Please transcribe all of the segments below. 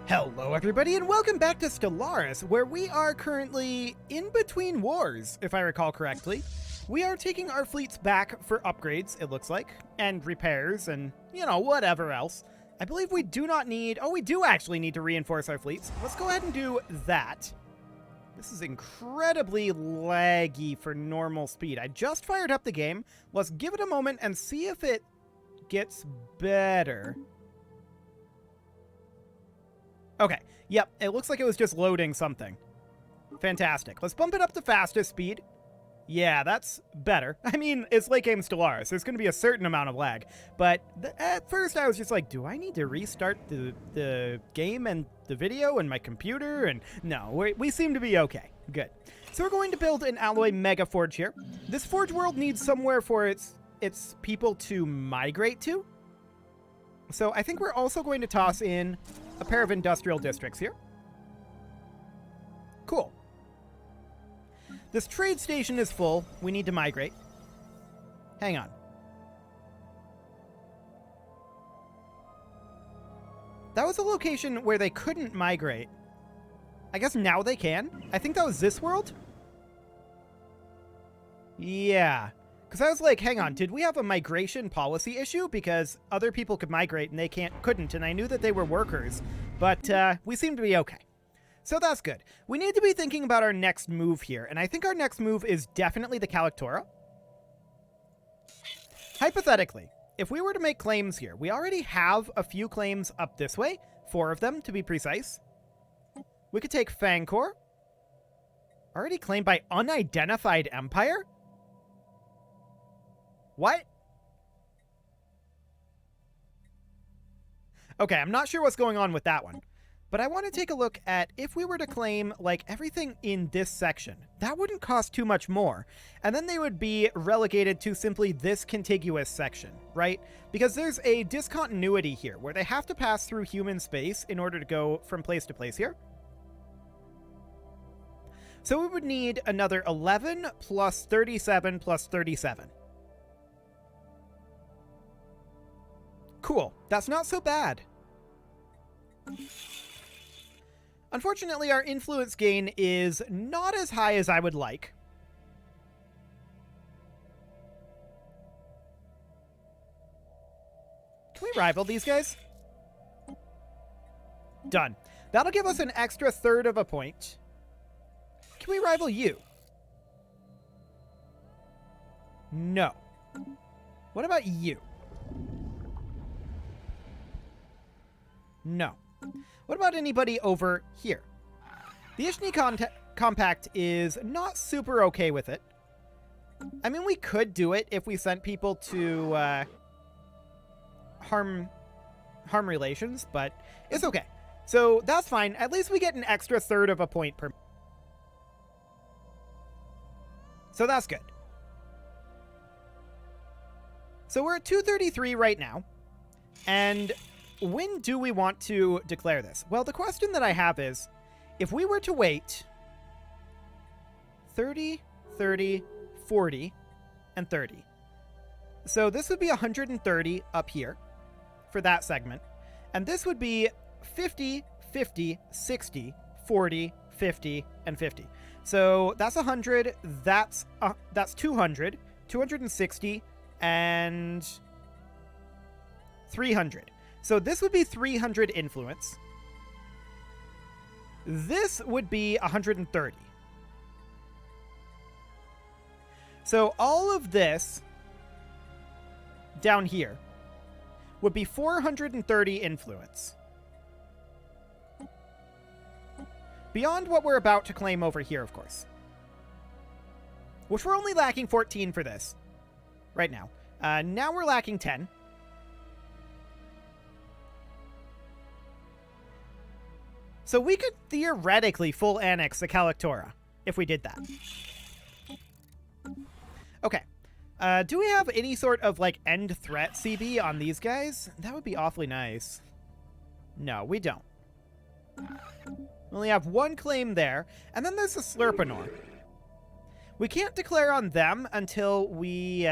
Hello everybody and welcome back to Stellaris, where we are currently in between wars, if I recall correctly. We are taking our fleets back for upgrades, it looks like, and repairs and, whatever else. I believe we do not need... Oh, we do actually need to reinforce our fleets. Let's go ahead and do that. This is incredibly laggy for normal speed. I just fired up the game. Let's give it a moment and see if it gets better. Okay, yep, it looks like it was just loading something. Fantastic. Let's bump it up to fastest speed. Yeah, that's better. I mean, it's late game Stellaris. There's going to be a certain amount of lag. But at first I was just like, do I need to restart the game and the video and my computer? And no, we seem to be okay. Good. So we're going to build an alloy mega forge here. This forge world needs somewhere for its people to migrate to. So I think we're also going to toss in a pair of industrial districts here. Cool. This trade station is full. We need to migrate. Hang on. That was a location where they couldn't migrate. I guess now they can. I think that was this world? Yeah. Because I was like, hang on, did we have a migration policy issue? Because other people could migrate and they couldn't, and I knew that they were workers. But we seem to be okay. So that's good. We need to be thinking about our next move here, and I think our next move is definitely the Calictora. Hypothetically, if we were to make claims here, we already have a few claims up this way, 4 of them to be precise. We could take Fangkor. Already claimed by unidentified empire? What? Okay, I'm not sure what's going on with that one. But I want to take a look at if we were to claim, like, everything in this section. That wouldn't cost too much more. And then they would be relegated to simply this contiguous section, right? Because there's a discontinuity here, where they have to pass through human space in order to go from place to place here. So we would need another 11 plus 37 plus 37. Cool. That's not so bad. Unfortunately, our influence gain is not as high as I would like. Can we rival these guys? Done. That'll give us an extra third of a point. Can we rival you? No. What about you? No. What about anybody over here? The Ishni Compact is not super okay with it. I mean, we could do it if we sent people to harm relations, but it's okay. So that's fine. At least we get an extra third of a point per. So that's good. So we're at 233 right now. And when do we want to declare this? Well, the question that I have is, if we were to wait 30, 30, 40, and 30. So this would be 130 up here for that segment. And this would be 50, 50, 60, 40, 50, and 50. So that's 100, that's 200, 260, and 300. So this would be 300 influence. This would be 130. So all of this down here would be 430 influence. Beyond what we're about to claim over here, of course. Which we're only lacking 14 for this right now. Now we're lacking 10. So we could theoretically full annex the Calictora if we did that. Okay. Do we have any sort of, like, end threat CB on these guys? That would be awfully nice. No, we don't. We only have one claim there. And then there's the Slurpanor. We can't declare on them until we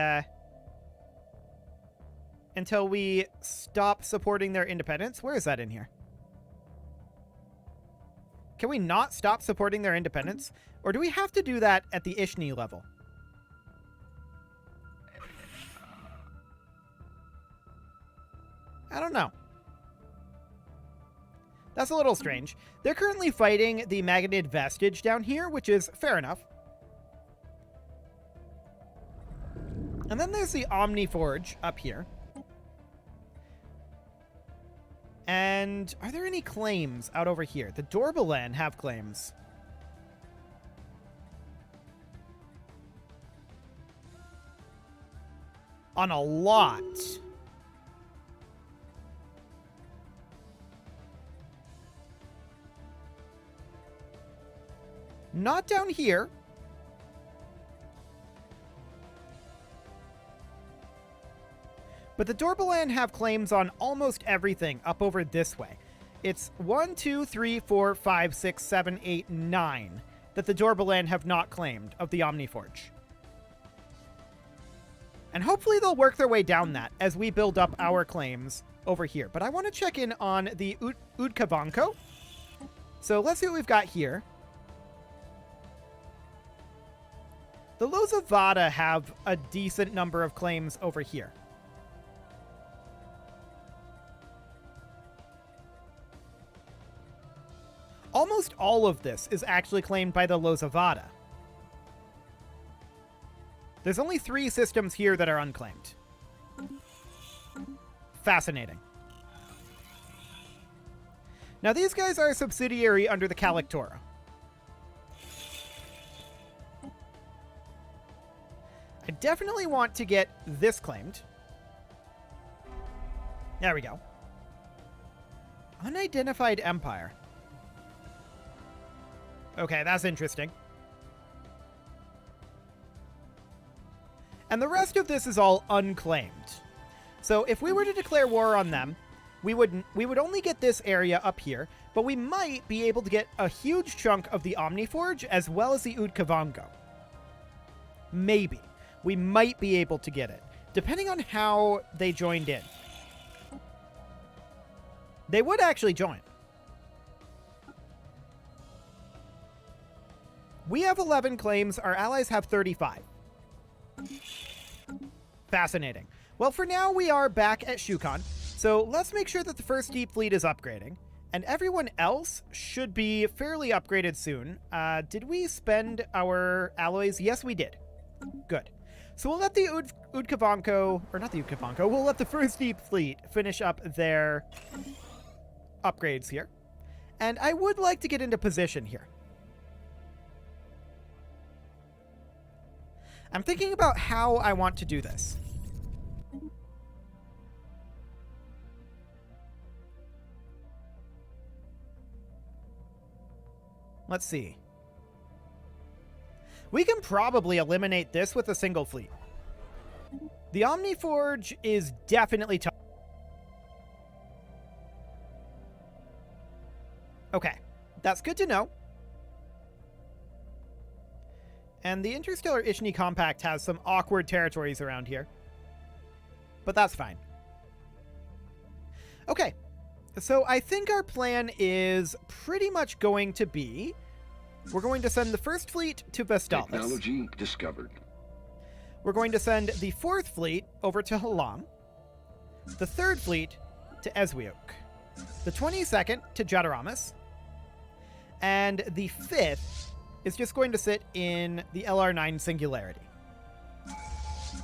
stop supporting their independence. Where is that in here? Can we not stop supporting their independence? Or do we have to do that at the Ishni level? I don't know. That's a little strange. They're currently fighting the Magnetid Vestige down here, which is fair enough. And then there's the Omniforge up here. And are there any claims out over here? The Dorbalan have claims. On a lot. Not down here. But the Dorbalan have claims on almost everything up over this way. It's 1, 2, 3, 4, 5, 6, 7, 8, 9 that the Dorbalan have not claimed of the Omniforge. And hopefully they'll work their way down that as we build up our claims over here. But I want to check in on the Udkavanko. So let's see what we've got here. The Lozavada have a decent number of claims over here. Almost all of this is actually claimed by the Lozavada. There's only 3 systems here that are unclaimed. Fascinating. Now these guys are a subsidiary under the Calictora. I definitely want to get this claimed. There we go. Unidentified Empire. Okay, that's interesting. And the rest of this is all unclaimed. So if we were to declare war on them, we would only get this area up here, but we might be able to get a huge chunk of the Omniforge as well as the Udkavango. Maybe. We might be able to get it, depending on how they joined in. They would actually join. We have 11 claims. Our allies have 35. Fascinating. Well, for now, we are back at Shukon. So let's make sure that the first Deep Fleet is upgrading. And everyone else should be fairly upgraded soon. Did we spend our alloys? Yes, we did. Good. So we'll let the Udkavanko, or not the Udkavanko, we'll let the first Deep Fleet finish up their upgrades here. And I would like to get into position here. I'm thinking about how I want to do this. Let's see. We can probably eliminate this with a single fleet. The Omniforge is definitely tough. Okay, that's good to know. And the Interstellar Ishni Compact has some awkward territories around here. But that's fine. Okay, so I think our plan is pretty much going to be... We're going to send the first fleet to Vestalis. Technology discovered. We're going to send the 4th fleet over to Halam. The 3rd fleet to Ezwiok. The 22nd to Jadaramis. And the 5th is just going to sit in the LR9 Singularity.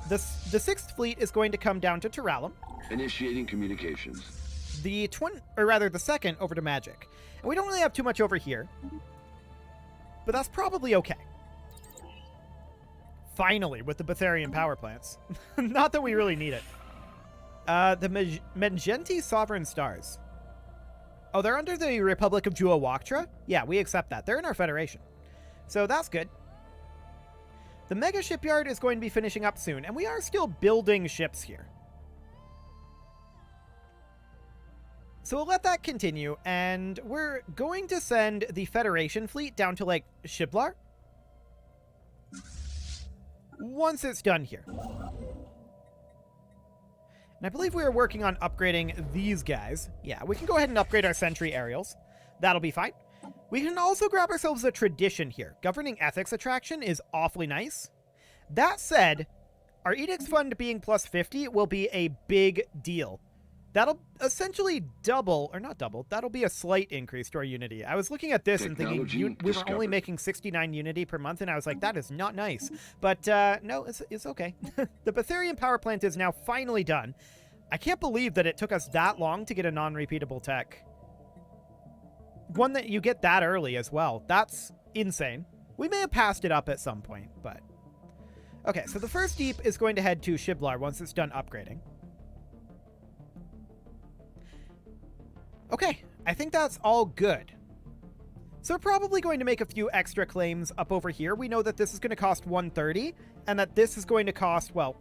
The 6th fleet is going to come down to Turalim. Initiating communications. The 2nd over to Magic. And we don't really have too much over here. But that's probably okay. Finally, with the Betharian power plants. Not that we really need it. The Mengenti Sovereign Stars. Oh, they're under the Republic of Juawaktra? Yeah, we accept that. They're in our Federation. So that's good. The Mega Shipyard is going to be finishing up soon, and we are still building ships here. So we'll let that continue, and we're going to send the Federation fleet down to, like, Shiblar. Once it's done here. And I believe we are working on upgrading these guys. Yeah, we can go ahead and upgrade our Sentry Aerials. That'll be fine. We can also grab ourselves a tradition here. Governing ethics attraction is awfully nice. That said, our edicts fund being plus 50 will be a big deal. That'll essentially double, or not double, that'll be a slight increase to our unity. I was looking at this and thinking we were only making 69 unity per month, and I was like, that is not nice. But no, it's okay. The Betharian power plant is now finally done. I can't believe that it took us that long to get a non-repeatable tech. One that you get that early as well. That's insane. We may have passed it up at some point, but... Okay, so the first deep is going to head to Shiblar once it's done upgrading. Okay, I think that's all good. So we're probably going to make a few extra claims up over here. We know that this is going to cost 130, and that this is going to cost, well,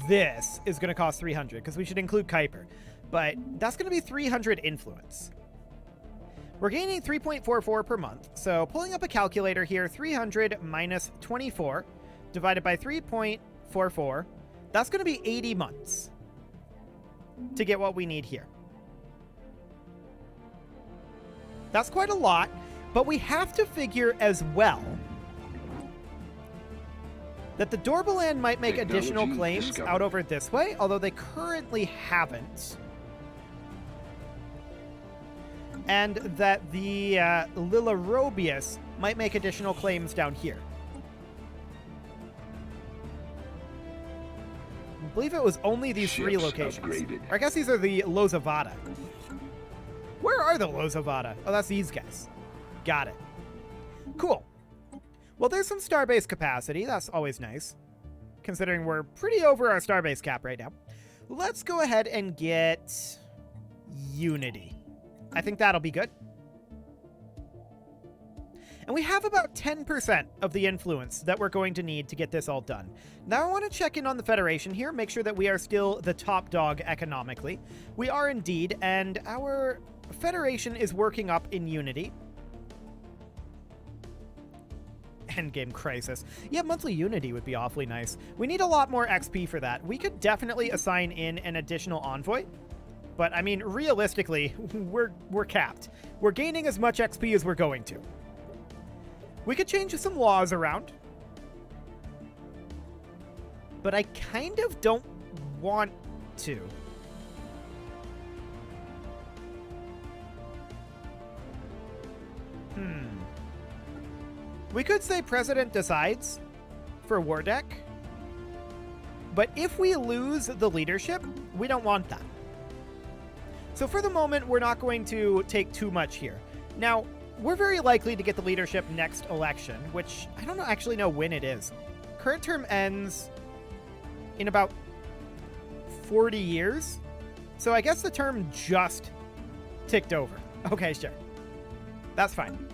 this is going to cost 300, because we should include Kuiper. But that's going to be 300 influence. We're gaining 3.44 per month, so pulling up a calculator here, 300 minus 24 divided by 3.44, that's going to be 80 months to get what we need here. That's quite a lot, but we have to figure as well that the Dorbaland might make additional claims out over this way, although they currently haven't. And that the Lilarobius might make additional claims down here. I believe it was only these three locations. Upgraded. Or I guess these are the Lozavada. Where are the Lozavada? Oh, that's these guys. Got it. Cool. Well, there's some starbase capacity. That's always nice, considering we're pretty over our starbase cap right now. Let's go ahead and get Unity. I think that'll be good. And we have about 10% of the influence that we're going to need to get this all done. Now I want to check in on the Federation here, make sure that we are still the top dog economically. We are indeed, and our Federation is working up in Unity. Endgame Crisis. Yeah, monthly Unity would be awfully nice. We need a lot more XP for that. We could definitely assign in an additional envoy. But, I mean, realistically, we're capped. We're gaining as much XP as we're going to. We could change some laws around. But I kind of don't want to. We could say President decides for War Deck. But if we lose the leadership, we don't want that. So for the moment, we're not going to take too much here. Now, we're very likely to get the leadership next election, which I don't actually know when it is. Current term ends in about 40 years. So I guess the term just ticked over. Okay, sure. That's fine.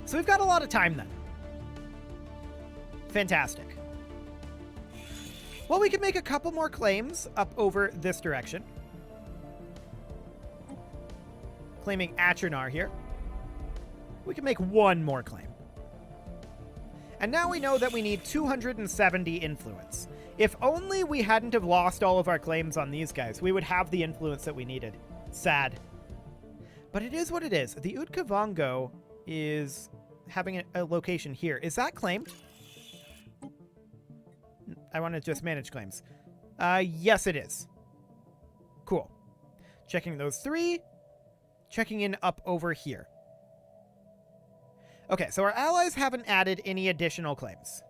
So we've got a lot of time then. Fantastic. Well, we can make a couple more claims up over this direction. Claiming Achernar here. We can make one more claim. And now we know that we need 270 influence. If only we hadn't have lost all of our claims on these guys, we would have the influence that we needed. Sad. But it is what it is. The Utkavango is having a location here. Is that claimed? I want to just manage claims. Yes, it is. Cool. Checking those three. Checking in up over here. Okay, so our allies haven't added any additional claims.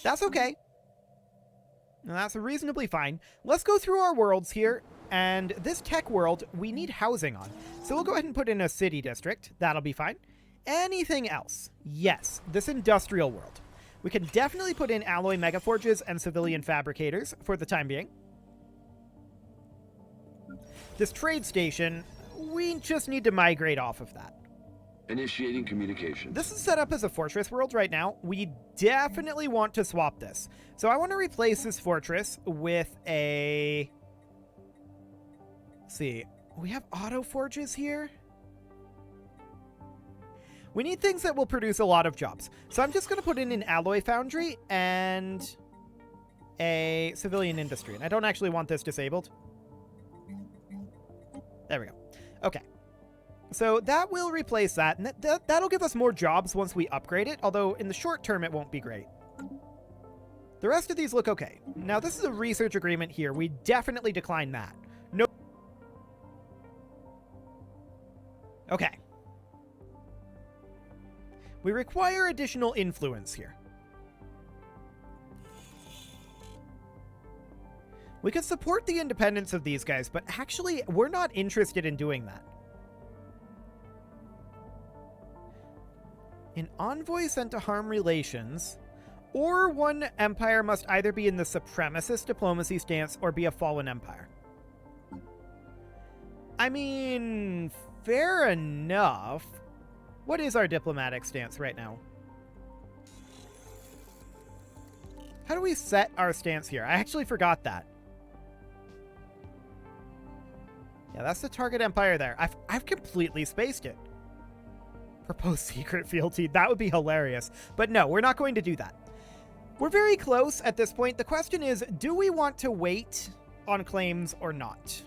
That's okay. That's reasonably fine. Let's go through our worlds here. And this tech world, we need housing on. So we'll go ahead and put in a city district. That'll be fine. Anything else? Yes, this industrial world. We can definitely put in alloy megaforges and civilian fabricators for the time being. This trade station, we just need to migrate off of that. Initiating communication. This is set up as a fortress world right now. We definitely want to swap this. So I want to replace this fortress with a... Let's see. We have auto forges here. We need things that will produce a lot of jobs. So I'm just going to put in an alloy foundry and a civilian industry. And I don't actually want this disabled. There we go. Okay. So that will replace that, and that'll give us more jobs once we upgrade it, although in the short term it won't be great. The rest of these look okay. Now, this is a research agreement here. We definitely decline that. No. Okay. We require additional influence here. We could support the independence of these guys, but actually, we're not interested in doing that. An envoy sent to harm relations, or one empire must either be in the supremacist diplomacy stance or be a fallen empire. I mean, fair enough. What is our diplomatic stance right now? How do we set our stance here? I actually forgot that. Yeah, that's the target empire there. I've completely spaced it. Propose secret fealty. That would be hilarious. But no, we're not going to do that. We're very close at this point. The question is, do we want to wait on claims or not?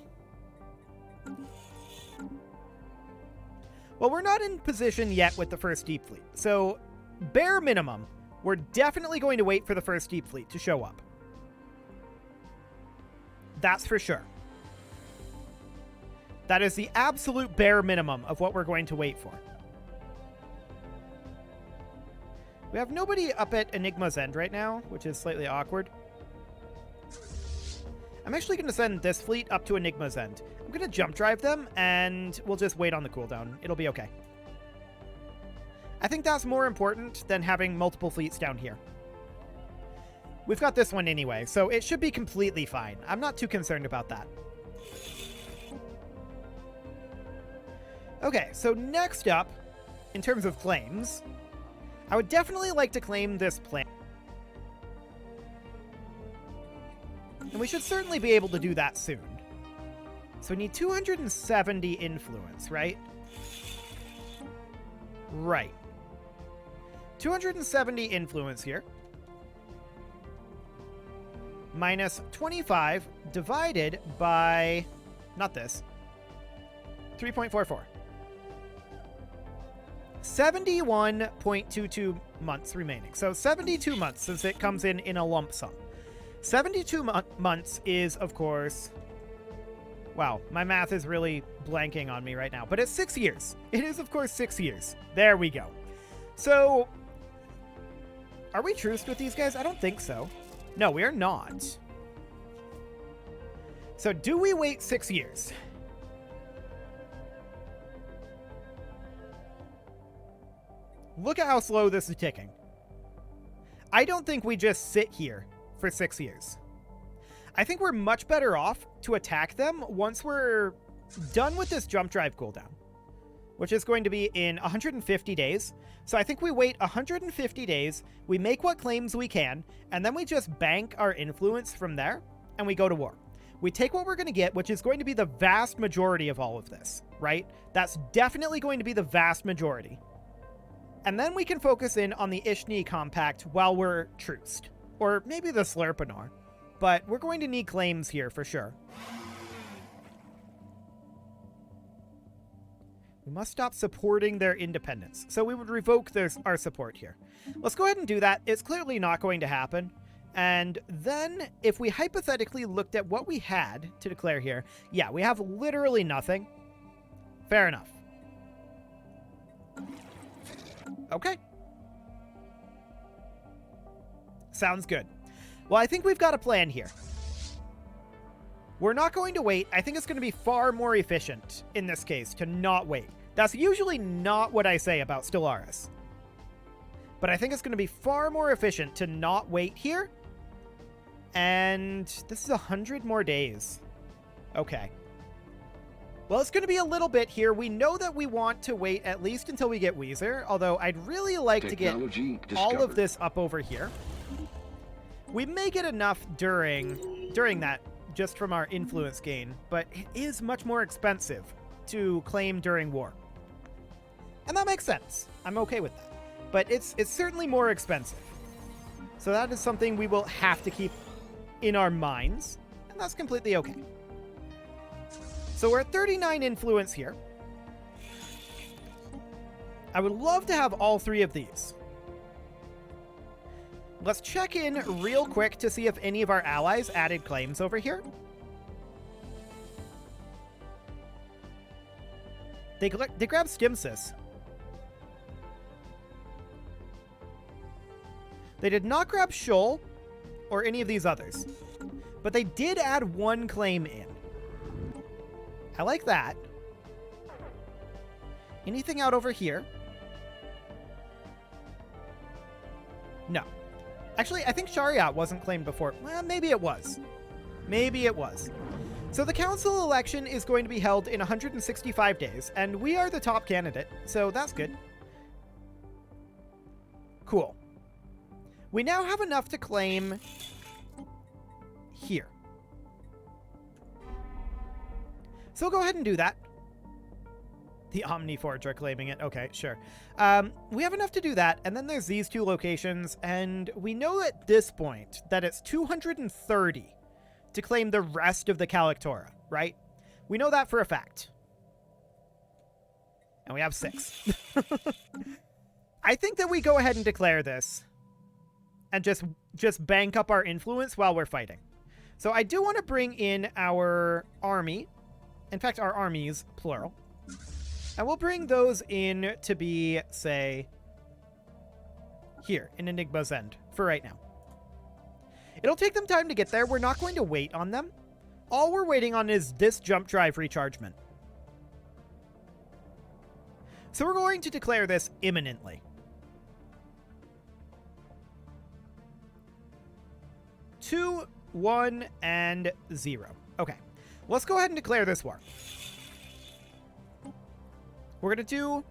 Well, we're not in position yet with the first Deep Fleet. So, bare minimum, we're definitely going to wait for the first Deep Fleet to show up. That's for sure. That is the absolute bare minimum of what we're going to wait for. We have nobody up at Enigma's End right now, which is slightly awkward. I'm actually going to send this fleet up to Enigma's End. I'm going to jump drive them, and we'll just wait on the cooldown. It'll be okay. I think that's more important than having multiple fleets down here. We've got this one anyway, so it should be completely fine. I'm not too concerned about that. Okay, so next up, in terms of claims, I would definitely like to claim this planet. And we should certainly be able to do that soon. So we need 270 influence, right? Right. 270 influence here. Minus 25 divided by... not this. 3.44. 71.22 months remaining. So 72 months since it comes in a lump sum. 72 months is, of course... wow, my math is really blanking on me right now. But it's 6 years. It is, of course, 6 years. There we go. So, are we truced with these guys? I don't think so. No, we are not. So do we wait 6 years? Look at how slow this is ticking. I don't think we just sit here for 6 years. I think we're much better off to attack them once we're done with this jump drive cooldown, which is going to be in 150 days. So I think we wait 150 days, we make what claims we can, and then we just bank our influence from there, and we go to war. We take what we're going to get, which is going to be the vast majority of all of this, right? That's definitely going to be the vast majority. And then we can focus in on the Ishni Compact while we're truced. Or maybe the Slurpanor. But we're going to need claims here for sure. We must stop supporting their independence. So we would revoke our support here. Let's go ahead and do that. It's clearly not going to happen. And then if we hypothetically looked at what we had to declare here, yeah, we have literally nothing. Fair enough. Okay. Sounds good. Well, I think we've got a plan here. We're not going to wait. I think it's going to be far more efficient in this case to not wait. That's usually not what I say about Stellaris. But I think it's going to be far more efficient to not wait here. And this is 100 more days. Okay. Well, it's going to be a little bit here. We know that we want to wait at least until we get Weezer, although I'd really like to get all of this up over here. We may get enough during that just from our influence gain, but it is much more expensive to claim during war. And that makes sense. I'm okay with that. But it's certainly more expensive. So that is something we will have to keep in our minds, and that's completely okay. So we're at 39 influence here. I would love to have all 3 of these. Let's check in real quick to see if any of our allies added claims over here. They grabbed Stimsis. They did not grab Shoal or any of these others. But they did add 1 claim in. I like that. Anything out over here? No. Actually, I think Shariat wasn't claimed before. Well, maybe it was. Maybe it was. So the council election is going to be held in 165 days, and we are the top candidate, so that's good. Cool. We now have enough to claim here. So we'll go ahead and do that. The Omniforge are claiming it. Okay, sure. We have enough to do that, and then there's these 2 locations, and we know at this point that it's 230 to claim the rest of the Calictora, right? We know that for a fact. And we have 6. I think that we go ahead and declare this and just bank up our influence while we're fighting. So I do want to bring in our army. In fact, our armies, plural. And we'll bring those in to be, say, here in Enigma's End for right now. It'll take them time to get there. We're not going to wait on them. All we're waiting on is this jump drive rechargement. So we're going to declare this imminently. 2, 1, and 0. Okay. Let's go ahead and declare this war. We're going to do...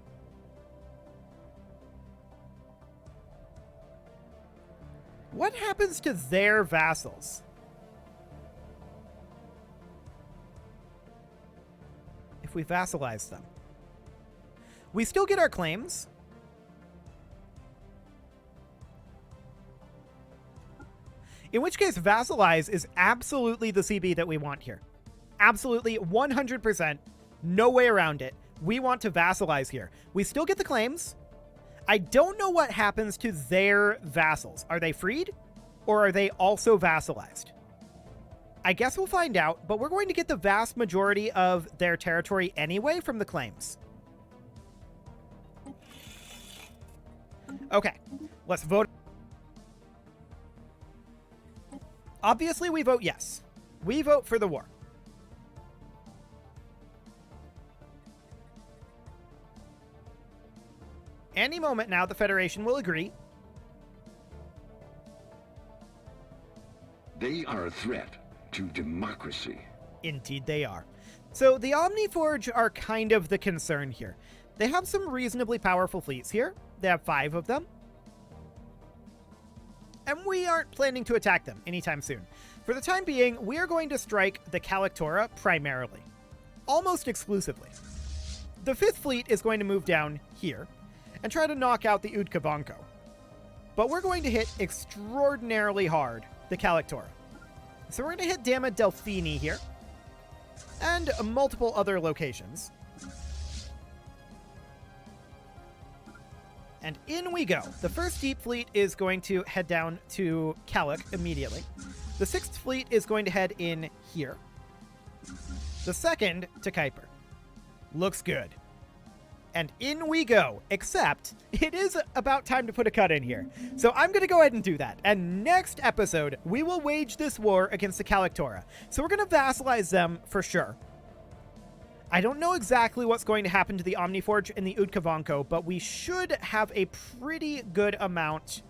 What happens to their vassals? If we vassalize them. We still get our claims. In which case, vassalize is absolutely the CB that we want here. Absolutely, 100%. No way around it. We want to vassalize here. We still get the claims. I don't know what happens to their vassals. Are they freed? Or are they also vassalized? I guess we'll find out, but we're going to get the vast majority of their territory anyway from the claims. Okay, let's vote. Obviously, we vote yes. We vote for the war. Any moment now, the Federation will agree. They are a threat to democracy. Indeed they are. So the Omniforge are kind of the concern here. They have some reasonably powerful fleets here. They have 5 of them. And we aren't planning to attack them anytime soon. For the time being, we are going to strike the Calictora primarily. Almost exclusively. The 5th fleet is going to move down here and try to knock out the Udkavanko. But we're going to hit extraordinarily hard the Calictora. So we're going to hit Dama Delphini here, and multiple other locations. And in we go. The 1st Deep Fleet is going to head down to Calic immediately. The 6th Fleet is going to head in here. The 2nd to Kuiper. Looks good. And in we go, except it is about time to put a cut in here. So I'm going to go ahead and do that. And next episode, we will wage this war against the Calictora. So we're going to vassalize them for sure. I don't know exactly what's going to happen to the Omniforge and the Udkavanko, but we should have a pretty good amount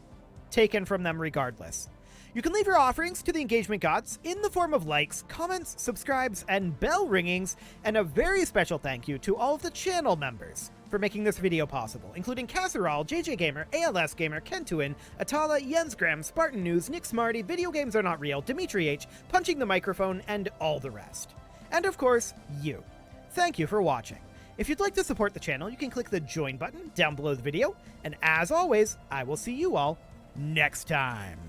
taken from them regardless. You can leave your offerings to the engagement gods in the form of likes, comments, subscribes, and bell ringings, and a very special thank you to all of the channel members for making this video possible, including Casserole, JJ Gamer, ALS Gamer, Kentuin, Atala, Jensgram, Spartan News, Nick Smarty, Video Games Are Not Real, Dimitri H, Punching the Microphone, and all the rest. And of course, you. Thank you for watching. If you'd like to support the channel, you can click the join button down below the video, and as always, I will see you all next time.